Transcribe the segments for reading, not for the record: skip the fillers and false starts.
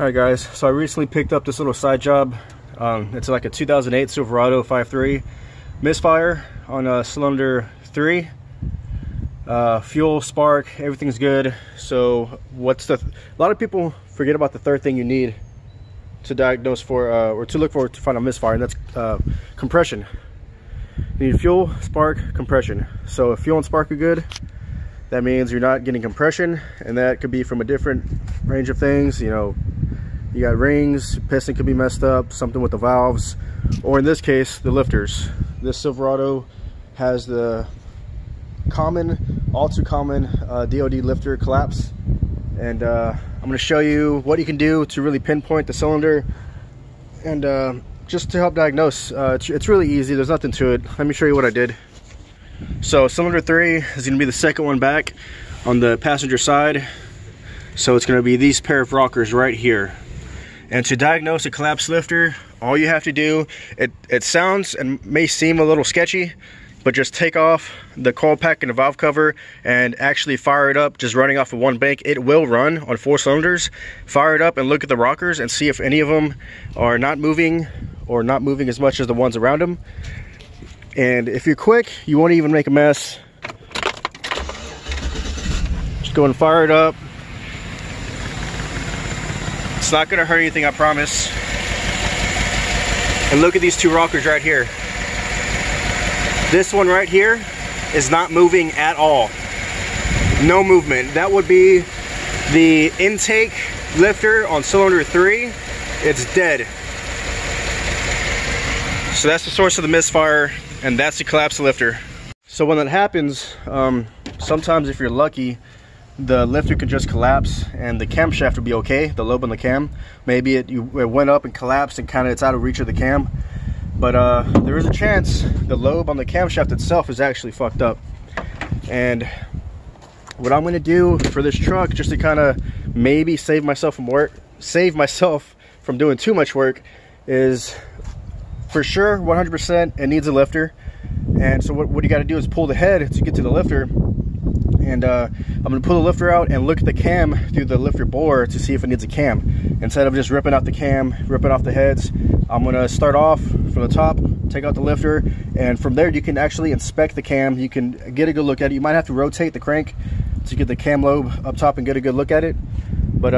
Alright guys, so I recently picked up this little side job. It's like a 2008 Silverado 5.3 misfire on cylinder 3. Fuel, spark, everything's good. So a lot of people forget about the third thing you need to diagnose for or to look for to find a misfire, and that's compression. You need fuel, spark, compression. So if fuel and spark are good, that means you're not getting compression, and that could be from a different range of things. You know, you got rings, piston could be messed up, something with the valves, or in this case, the lifters. This Silverado has the all too common DOD lifter collapse, and I'm going to show you what you can do to really pinpoint the cylinder and just to help diagnose. It's really easy, there's nothing to it. Let me show you what I did. So cylinder 3 is going to be the second one back on the passenger side. So it's going to be these pair of rockers right here. And to diagnose a collapsed lifter, all you have to do, it sounds and may seem a little sketchy, but just take off the coil pack and the valve cover and actually fire it up just running off of one bank. It will run on 4 cylinders. Fire it up and look at the rockers and see if any of them are not moving or not moving as much as the ones around them. And if you're quick, you won't even make a mess. Just go and fire it up. It's not gonna hurt anything, I promise. And look at these 2 rockers right here. This one right here is not moving at all. No movement. That would be the intake lifter on cylinder 3. It's dead. So that's the source of the misfire, and that's the collapsed lifter. So when that happens, sometimes if you're lucky, the lifter can just collapse and the camshaft will be okay, the lobe on the cam. Maybe it went up and collapsed and kind of it's out of reach of the cam. But there is a chance the lobe on the camshaft itself is actually fucked up. And what I'm gonna do for this truck, just to kind of maybe save myself from doing too much work, is for sure 100% it needs a lifter. And so what you got to do is pull the head to get to the lifter. And I'm going to pull the lifter out and look at the cam through the lifter bore to see if it needs a cam. Instead of just ripping out the cam, ripping off the heads, I'm going to start off from the top, take out the lifter, and from there you can actually inspect the cam. You can get a good look at it. You might have to rotate the crank to get the cam lobe up top and get a good look at it. But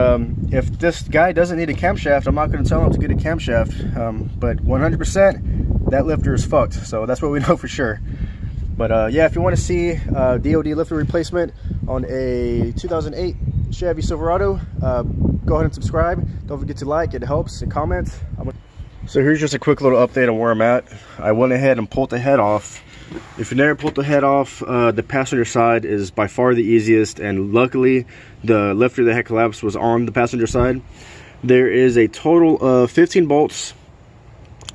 if this guy doesn't need a camshaft, I'm not going to tell him to get a camshaft. But 100%, that lifter is fucked. So that's what we know for sure. But yeah, if you want to see DOD lifter replacement on a 2008 Chevy Silverado, go ahead and subscribe. Don't forget to like, it helps, and comment. So here's just a quick little update on where I'm at. I went ahead and pulled the head off. If you never pulled the head off, the passenger side is by far the easiest, and luckily the lifter that had collapsed was on the passenger side. There is a total of 15 bolts.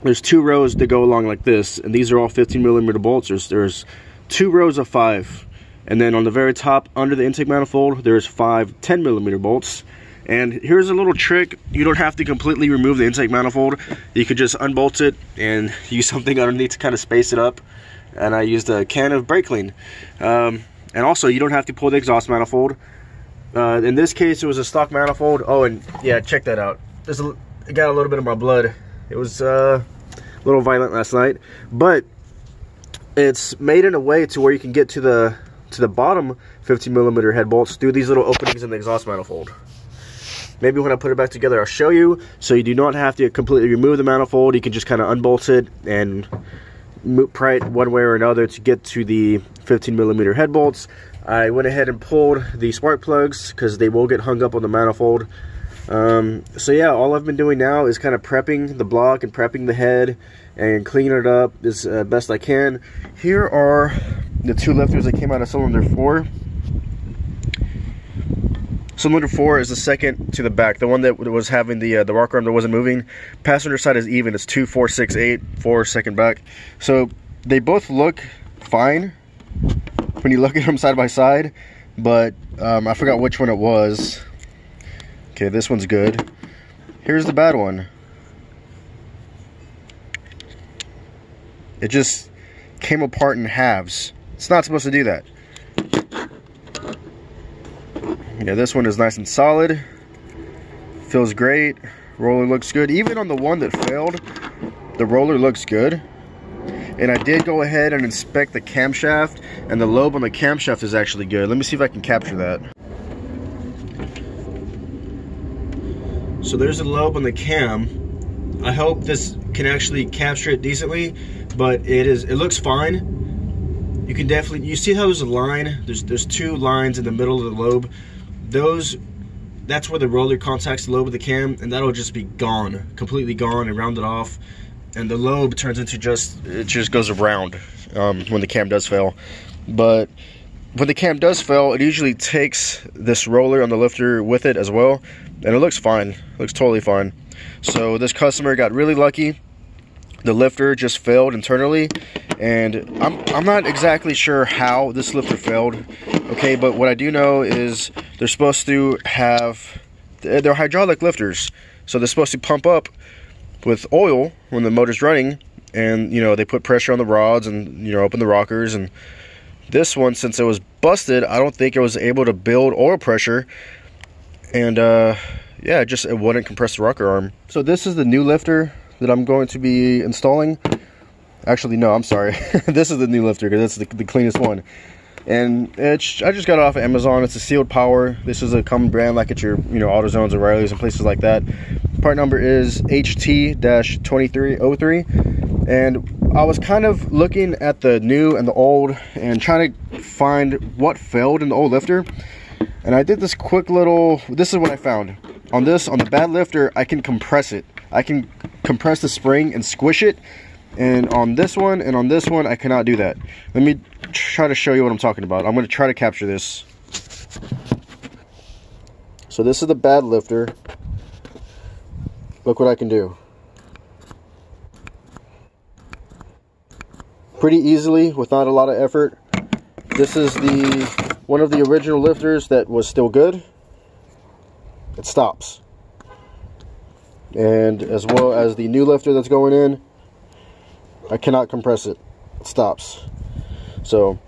There's 2 rows that go along like this, and these are all 15mm bolts. There's 2 rows of 5, and then on the very top under the intake manifold there's 5 10mm bolts. And here's a little trick: you don't have to completely remove the intake manifold. You could just unbolt it and use something underneath to kind of space it up. And I used a can of brake clean. And also, you don't have to pull the exhaust manifold. In this case, it was a stock manifold. Oh, and yeah, check that out. It got a little bit of my blood. It was a little violent last night, but it's made in a way to where you can get to the bottom 15mm head bolts through these little openings in the exhaust manifold. Maybe when I put it back together, I'll show you. So you do not have to completely remove the manifold. You can just kind of unbolt it and pry it one way or another to get to the 15mm head bolts. I went ahead and pulled the spark plugs because they will get hung up on the manifold. So yeah, all I've been doing now is kind of prepping the block and prepping the head and cleaning it up as best I can. Here are the 2 lifters that came out of cylinder 4. Cylinder 4 is the second to the back, the one that was having the rocker arm that wasn't moving. Passenger side is even, it's 2, 4, 6, 8, 4 second back. So they both look fine when you look at them side by side, but I forgot which one it was. Okay, this one's good. Here's the bad one. It just came apart in halves. It's not supposed to do that. Yeah, this one is nice and solid. Feels great. Roller looks good. Even on the one that failed, the roller looks good. And I did go ahead and inspect the camshaft, and the lobe on the camshaft is actually good. Let me see if I can capture that. So there's a lobe on the cam. I hope this can actually capture it decently, but it looks fine. You can definitely, you see how there's a line? There's two lines in the middle of the lobe. That's where the roller contacts the lobe of the cam, and that'll just be gone, completely gone and rounded off. And the lobe turns into it just goes around when the cam does fail. But when the cam does fail, it usually takes this roller on the lifter with it as well, and it looks fine. It looks totally fine. So this customer got really lucky. The lifter just failed internally, and I'm not exactly sure how this lifter failed. Okay, but what I do know is they're supposed to have, they're hydraulic lifters, so they're supposed to pump up with oil when the motor's running, and you know, they put pressure on the rods and, you know, open the rockers. And this one, since it was busted, I don't think it was able to build oil pressure, and yeah, it wouldn't compress the rocker arm. So this is the new lifter that I'm going to be installing. Actually, no, I'm sorry. This is the new lifter because that's the cleanest one. And I just got it off of Amazon. It's a sealed power. This is a common brand like at your, you know, AutoZones or Riley's and places like that. Part number is HT-2303. And I was kind of looking at the new and the old and trying to find what failed in the old lifter. And I did this quick little, this is what I found. On the bad lifter, I can compress it. I can compress the spring and squish it. And on this one and on this one, I cannot do that. Let me try to show you what I'm talking about. I'm going to try to capture this. So this is the bad lifter. Look what I can do. Pretty easily, without a lot of effort. This is one of the original lifters that was still good. It stops. And as well as the new lifter that's going in, I cannot compress it. It stops. So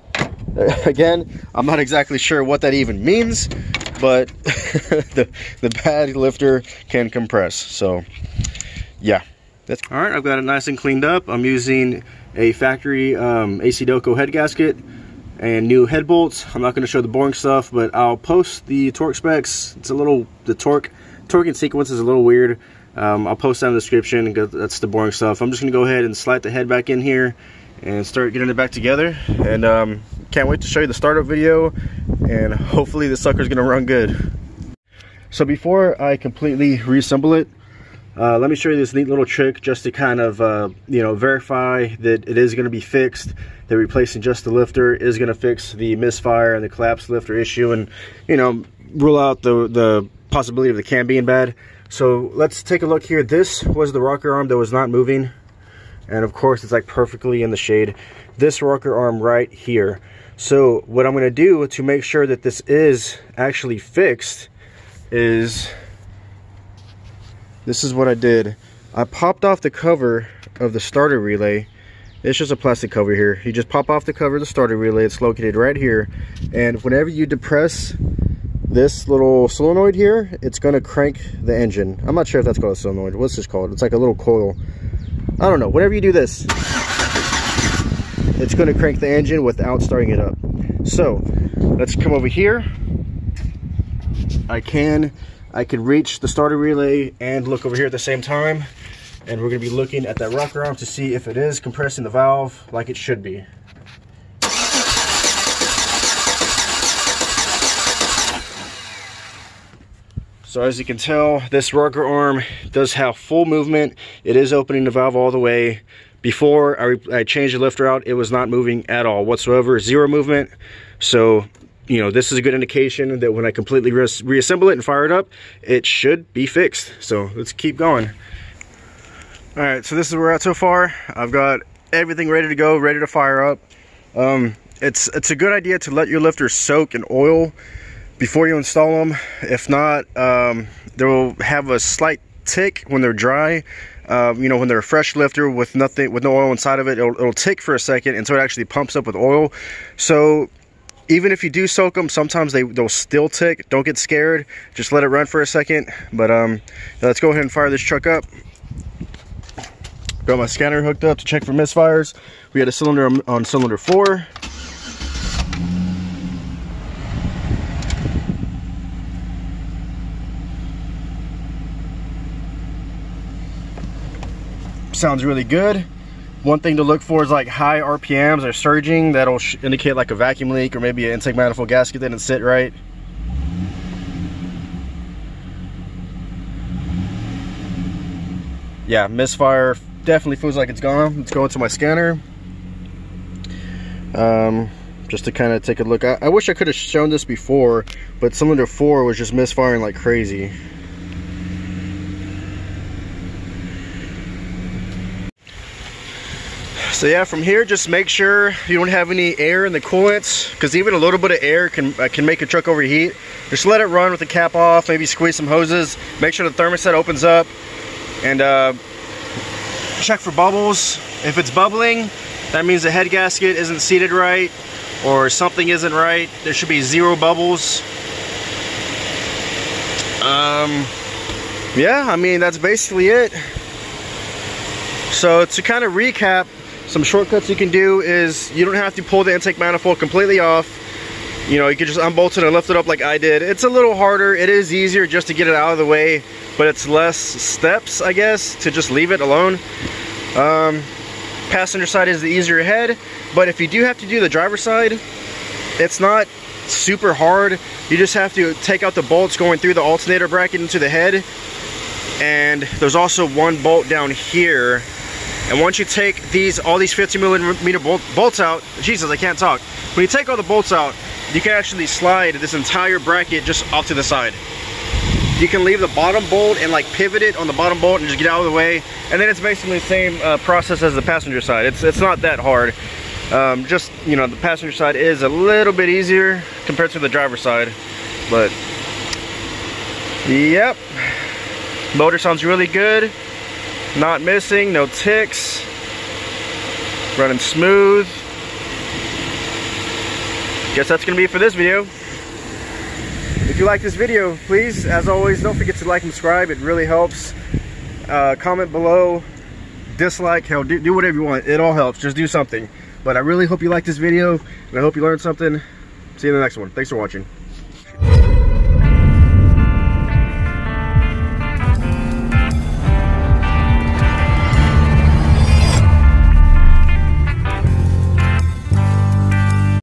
again, I'm not exactly sure what that even means, but the bad lifter can compress. So yeah, that's all right. I've got it nice and cleaned up. I'm using a factory AC Delco head gasket and new head bolts. I'm not going to show the boring stuff, but I'll post the torque specs. It's a little, the torquing sequence is a little weird. I'll post that in the description. That's the boring stuff. I'm just going to go ahead and slide the head back in here and start getting it back together. And can't wait to show you the startup video, and hopefully the sucker's going to run good. So before I completely reassemble it, let me show you this neat little trick just to kind of you know, verify that it is going to be fixed, that replacing just the lifter is going to fix the misfire and the collapsed lifter issue, and, you know, rule out the possibility of the cam being bad. So let's take a look here. This was the rocker arm that was not moving, and of course it's like perfectly in the shade. This rocker arm right here. So what I'm going to do to make sure that this is actually fixed is, this is what I did. I popped off the cover of the starter relay. It's just a plastic cover here. You just pop off the cover of the starter relay. It's located right here, and whenever you depress this little solenoid here, it's going to crank the engine. I'm not sure if that's called a solenoid. What's this called? It's like a little coil. I don't know. Whenever you do this, it's going to crank the engine without starting it up. So let's come over here. I can reach the starter relay and look over here at the same time, and we're going to be looking at that rocker arm to see if it is compressing the valve like it should be. So as you can tell, this rocker arm does have full movement. It is opening the valve all the way. Before I changed the lifter out, it was not moving at all whatsoever, zero movement. So, you know, this is a good indication that when I completely reassemble it and fire it up, it should be fixed. So let's keep going. All right, so this is where we're at so far. I've got everything ready to go, ready to fire up. It's a good idea to let your lifters soak in oil before you install them. If not, they will have a slight tick when they're dry. You know, when they're a fresh lifter with no oil inside of it, it'll tick for a second until it actually pumps up with oil. So Even if you do soak them, sometimes they'll still tick. Don't get scared. Just let it run for a second. But let's go ahead and fire this truck up. Got my scanner hooked up to check for misfires. We had a cylinder on cylinder 4. Sounds really good. One thing to look for is like high RPMs or surging. That'll indicate like a vacuum leak or maybe an intake manifold gasket didn't sit right. Yeah, misfire definitely feels like it's gone. Let's go into my scanner. Just to kind of take a look. I wish I could have shown this before, but cylinder 4 was just misfiring like crazy. So yeah, from here, just make sure you don't have any air in the coolants, because even a little bit of air can make a truck overheat. Just let it run with the cap off, maybe squeeze some hoses. Make sure the thermostat opens up, and check for bubbles. If it's bubbling, that means the head gasket isn't seated right, or something isn't right. There should be 0 bubbles. Yeah, I mean, that's basically it. So to kind of recap, some shortcuts you can do is you don't have to pull the intake manifold completely off. You know, you can just unbolt it and lift it up like I did. It's a little harder. It is easier just to get it out of the way, but it's less steps, I guess, to just leave it alone. Passenger side is the easier head, but if you do have to do the driver's side, it's not super hard. You just have to take out the bolts going through the alternator bracket into the head, and there's also one bolt down here. And once you take all these 15mm bolts out, Jesus, I can't talk. When you take all the bolts out, you can actually slide this entire bracket just off to the side. You can leave the bottom bolt and like pivot it on the bottom bolt and just get out of the way. And then it's basically the same process as the passenger side. It's not that hard. Just, you know, the passenger side is a little bit easier compared to the driver's side. But, yep. Motor sounds really good. Not missing, no ticks, running smooth. Guess that's gonna be it for this video. If you like this video, please, as always, don't forget to like and subscribe. It really helps. Comment below, dislike, hell, do whatever you want. It all helps, just do something. But I really hope you like this video, and I hope you learned something. See you in the next one. Thanks for watching.